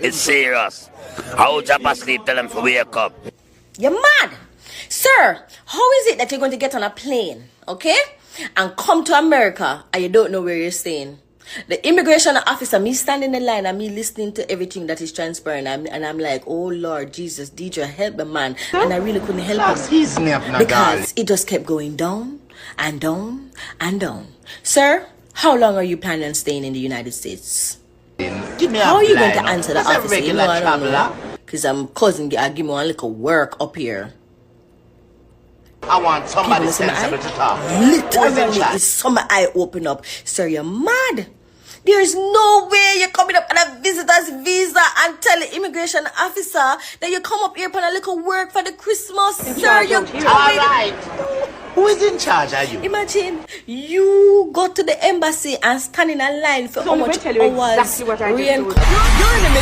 It's serious. How Japa sleep, tell them to wake up. You're mad. Sir, how is it that you're going to get on a plane, okay, and come to America and you don't know where you're staying? The immigration officer, me standing in line and me listening to everything that is transpiring, and I'm like, oh Lord Jesus, Deidre, help the man. And I really couldn't help him because it just kept going down and down and down. Sir, how long are you planning on staying in the United States? How are you going to answer the officer? You know, I don't know. Because I'm cousin, I give me one little work up here. I want somebody sensible to talk. Literally, it's summer eye open up. Sir, you're mad. There's no way you're coming up on a visitor's visa and tell the immigration officer that you come up here for a little work for the Christmas. Sir, you're coming. All right. Who is in charge? Are you? Imagine you go to the embassy and stand in a line for how much hours.